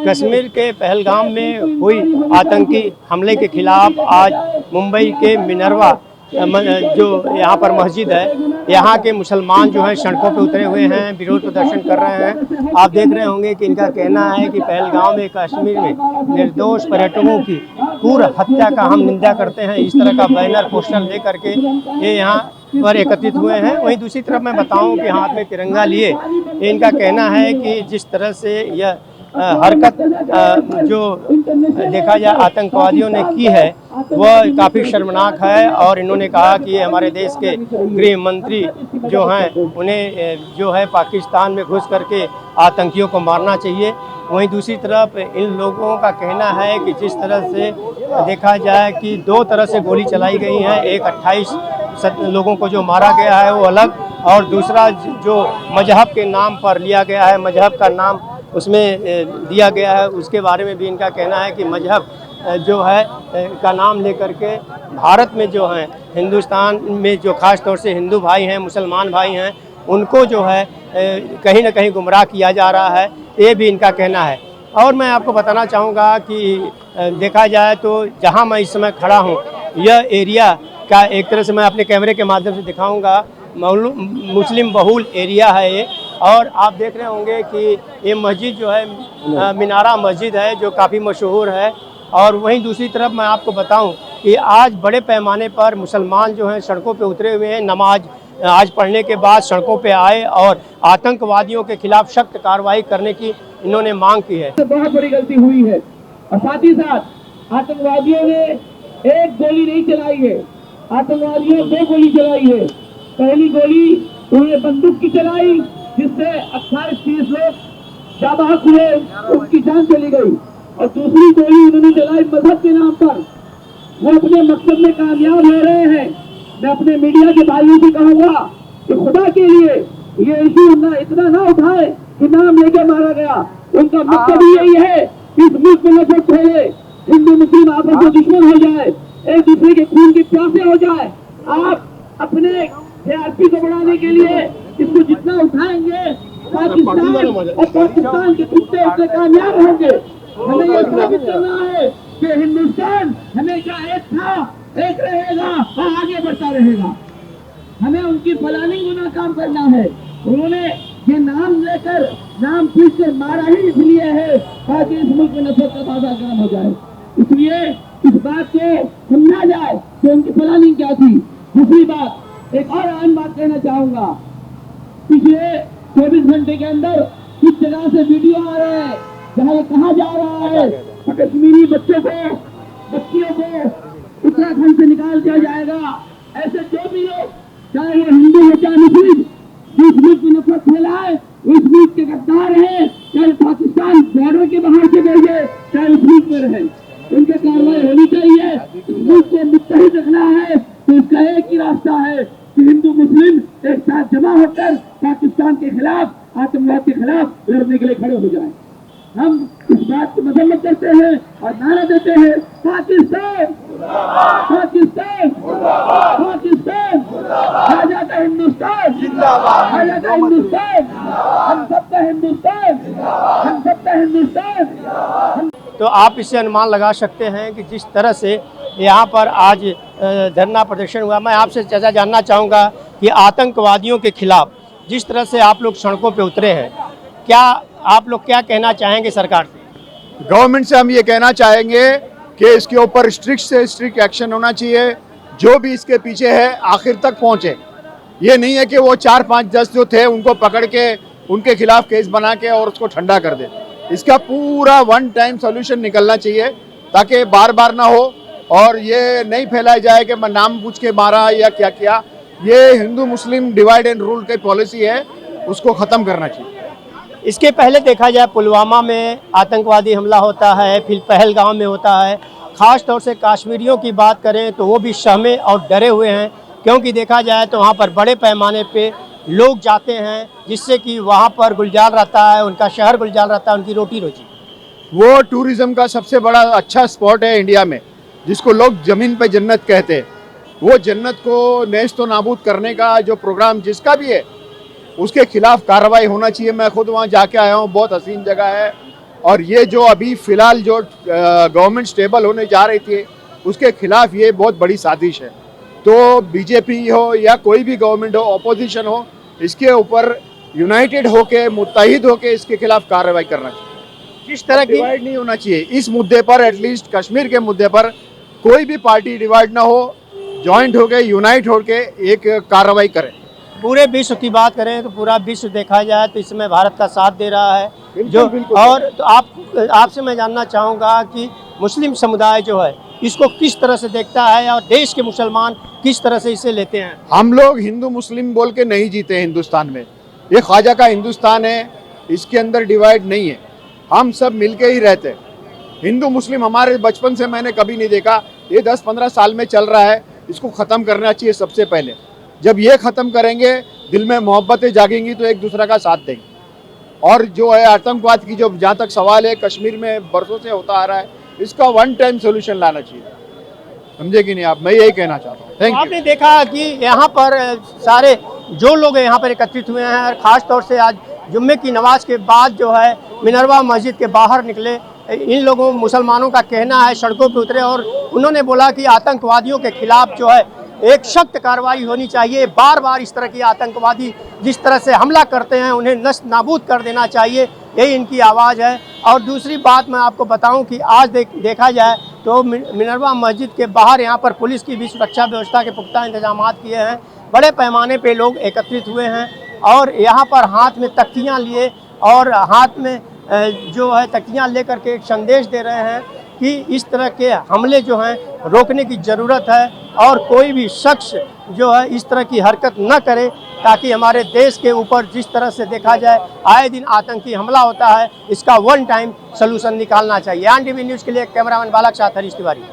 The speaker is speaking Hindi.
कश्मीर के पहलगाम में हुई आतंकी हमले के खिलाफ आज मुंबई के मिनर्वा जो यहाँ पर मस्जिद है, यहाँ के मुसलमान जो हैं सड़कों पे उतरे हुए हैं, विरोध प्रदर्शन कर रहे हैं। आप देख रहे होंगे कि इनका कहना है कि पहलगाम में कश्मीर में निर्दोष पर्यटकों की क्रूर हत्या का हम निंदा करते हैं। इस तरह का बैनर पोस्टर ले करके ये यहाँ पर एकत्रित हुए हैं। वहीं दूसरी तरफ मैं बताऊं कि हाथ में तिरंगा लिए इनका कहना है कि जिस तरह से यह हरकत जो देखा जाए आतंकवादियों ने की है वह काफ़ी शर्मनाक है, और इन्होंने कहा कि ये हमारे देश के गृह मंत्री जो हैं उन्हें जो है पाकिस्तान में घुस करके आतंकियों को मारना चाहिए। वहीं दूसरी तरफ इन लोगों का कहना है कि जिस तरह से देखा जाए कि दो तरह से गोली चलाई गई हैं, एक 28 लोगों को जो मारा गया है वो अलग, और दूसरा जो मजहब के नाम पर लिया गया है, मजहब का नाम उसमें दिया गया है, उसके बारे में भी इनका कहना है कि मजहब जो है का नाम लेकर के भारत में जो है हिंदुस्तान में जो ख़ास तौर से हिंदू भाई हैं, मुसलमान भाई हैं, उनको जो है कहीं ना कहीं गुमराह किया जा रहा है, ये भी इनका कहना है। और मैं आपको बताना चाहूँगा कि देखा जाए तो जहाँ मैं इस समय खड़ा हूँ यह एरिया का एक तरह से मैं अपने कैमरे के माध्यम से दिखाऊँगा, मुस्लिम बहुल एरिया है ये। और आप देख रहे होंगे कि ये मस्जिद जो है मीनारा मस्जिद है जो काफ़ी मशहूर है। और वहीं दूसरी तरफ मैं आपको बताऊं कि आज बड़े पैमाने पर मुसलमान जो हैं सड़कों पे उतरे हुए हैं। नमाज आज पढ़ने के बाद सड़कों पे आए और आतंकवादियों के खिलाफ सख्त कार्रवाई करने की इन्होंने मांग की है। बहुत बड़ी गलती हुई है, और साथ ही साथ आतंकवादियों ने एक गोली नहीं चलाई है, आतंकवादियों ने 2 गोली चलाई है। पहली गोली उन्होंने बंदूक की चलाई जिससे 28-30 लोग जाबाज हुए, उनकी जान चली गई, और दूसरी गोली उन्होंने चलाई मजहब के नाम पर। वो अपने मकसद में कामयाब हो रहे हैं। मैं अपने मीडिया के भाइयों से कहूँगा कि खुदा के लिए ये इशू इतना ना उठाए कि नाम लेके मारा गया। उनका मकसद ही यही है कि इस मुल्क में नफरत फैले, हिंदू मुस्लिम आपस में दुश्मन हो जाए, एक दूसरे के खून के प्यासे हो जाए। आप अपने सीआरपी को बढ़ाने के लिए इसको जितना उठाएंगे पाकिस्तान के कुत्ते उससे कामयाब होंगे। हमें यह साबित करना है कि हिंदुस्तान हमेशा एक था, एक रहेगा और आगे बढ़ता रहेगा। हमें उनकी फलानी गुना काम करना है। उन्होंने ये नाम लेकर नाम पूछ कर मारा ही इसलिए है ताकि इस मुल्क में नफरत का ताजा गर्म हो जाए। इसलिए इस बात को समझा जाए कि उनकी फलानी क्या थी। दूसरी बात, एक और अहम बात कहना चाहूंगा, पिछले 24 घंटे के अंदर किस जगह से वीडियो आ रहे हैं जहाँ ये कहा जा रहा है कश्मीरी बच्चों को, बच्चियों को उत्तराखंड से निकाल दिया जाएगा। ऐसे जो भी लोग, चाहे वो हिंदू हो चाहे मुस्लिम, जिस मुल्क में नफरत फैलाए उस मुल्क के गद्दार हैं, चाहे पाकिस्तान बॉर्डर के बाहर से भेजे चाहे उस मुल्क में रहे, उनके कार्रवाई होनी चाहिए। इस मुल्क को मुत्तहिद रखना है तो इसका एक ही रास्ता है कि हिंदू मुस्लिम एक साथ जमा होकर पाकिस्तान के खिलाफ, आतंकवाद के खिलाफ लड़ने के लिए खड़े हो जाएं। हम इस बात की मजम्मत करते हैं और नारा देते हैं पाकिस्तान पाकिस्तान पाकिस्तान, आजाद हिंदुस्तान आजाद हिंदुस्तान, हम सबका हिंदुस्तान, हम सबका हिंदुस्तान। तो आप इससे अनुमान लगा सकते हैं कि जिस तरह से यहाँ पर आज धरना प्रदर्शन हुआ। मैं आपसे चर्चा जानना चाहूँगा कि आतंकवादियों के खिलाफ जिस तरह से आप लोग सड़कों पे उतरे हैं, क्या आप लोग क्या कहना चाहेंगे सरकार से? गवर्नमेंट से हम ये कहना चाहेंगे कि इसके ऊपर स्ट्रिक्ट से स्ट्रिक्ट एक्शन होना चाहिए। जो भी इसके पीछे है आखिर तक पहुँचे। ये नहीं है कि वो 4-5-10 जो थे उनको पकड़ के उनके खिलाफ केस बना के और उसको ठंडा कर दे। इसका पूरा वन टाइम सोल्यूशन निकलना चाहिए ताकि बार बार ना हो, और ये नहीं फैलाया जाए कि मैं नाम पूछ के मारा या क्या किया। ये हिंदू मुस्लिम डिवाइड एंड रूल की पॉलिसी है, उसको ख़त्म करना चाहिए। इसके पहले देखा जाए पुलवामा में आतंकवादी हमला होता है, फिर पहलगाम में होता है। ख़ास तौर से कश्मीरियों की बात करें तो वो भी सहमे और डरे हुए हैं, क्योंकि देखा जाए तो वहाँ पर बड़े पैमाने पे लोग जाते हैं जिससे कि वहाँ पर गुलजार रहता है, उनका शहर गुलजार रहता है, उनकी रोटी रोजी। वो टूरिज़्म का सबसे बड़ा अच्छा स्पॉट है इंडिया में, जिसको लोग ज़मीन पे जन्नत कहते हैं। वो जन्नत को नेस्तो नाबूद करने का जो प्रोग्राम जिसका भी है उसके खिलाफ कार्रवाई होना चाहिए। मैं खुद वहाँ जाके आया हूँ, बहुत हसीन जगह है और ये जो अभी फिलहाल जो गवर्नमेंट स्टेबल होने जा रही थी उसके खिलाफ ये बहुत बड़ी साजिश है। तो बीजेपी हो या कोई भी गवर्नमेंट हो, ऑपोजिशन हो, इसके ऊपर यूनाइटेड होके, मुत्तहिद होके इसके खिलाफ कार्रवाई करना चाहिए। किस तरह की डिवाइड नहीं होना चाहिए इस मुद्दे पर, एटलीस्ट कश्मीर के मुद्दे पर कोई भी पार्टी डिवाइड ना हो, जॉइंट होके, यूनाइट होके एक कार्रवाई करे। पूरे विश्व की बात करें तो पूरा विश्व देखा जाए तो इसमें भारत का साथ दे रहा है। बिल्कुल, जो बिल्कुल। और तो आपसे मैं जानना चाहूँगा कि मुस्लिम समुदाय जो है इसको किस तरह से देखता है और देश के मुसलमान किस तरह से इसे लेते हैं। हम लोग हिंदू मुस्लिम बोल के नहीं जीते हिंदुस्तान में, ये ख्वाजा का हिंदुस्तान है, इसके अंदर डिवाइड नहीं है, हम सब मिलके ही रहते हैं। हिंदू मुस्लिम हमारे बचपन से मैंने कभी नहीं देखा, ये 10-15 साल में चल रहा है, इसको ख़त्म करना चाहिए सबसे पहले। जब ये ख़त्म करेंगे, दिल में मोहब्बतें जागेंगी तो एक दूसरे का साथ देंगे। और जो है आतंकवाद की जो जहाँ तक सवाल है, कश्मीर में बरसों से होता आ रहा है, इसका वन टाइम सोल्यूशन लाना चाहिए। समझे कि नहीं आप? मैं यही कहना चाहता हूँ। Thank you. आपने देखा कि यहाँ पर सारे जो लोग यहाँ पर एकत्रित हुए हैं और ख़ास तौर से आज जुम्मे की नमाज के बाद जो है मिनरवा मस्जिद के बाहर निकले इन लोगों मुसलमानों का कहना है, सड़कों पर उतरे और उन्होंने बोला कि आतंकवादियों के खिलाफ जो है एक सख्त कार्रवाई होनी चाहिए। बार बार इस तरह की आतंकवादी जिस तरह से हमला करते हैं उन्हें नष्ट नाबूद कर देना चाहिए, यही इनकी आवाज़ है। और दूसरी बात मैं आपको बताऊं कि आज देखा जाए तो मिनरवा मस्जिद के बाहर यहाँ पर पुलिस की भी सुरक्षा व्यवस्था के पुख्ता इंतजाम किए हैं। बड़े पैमाने पे लोग एकत्रित हुए हैं और यहाँ पर हाथ में तख्तियाँ लिए और हाथ में जो है तख्तियाँ लेकर के एक संदेश दे रहे हैं कि इस तरह के हमले जो हैं रोकने की ज़रूरत है और कोई भी शख्स जो है इस तरह की हरकत न करे, ताकि हमारे देश के ऊपर जिस तरह से देखा जाए आए दिन आतंकी हमला होता है, इसका वन टाइम सलूशन निकालना चाहिए। एनडीटीवी न्यूज़ के लिए कैमरामैन बालक साथ हरीश तिवारी।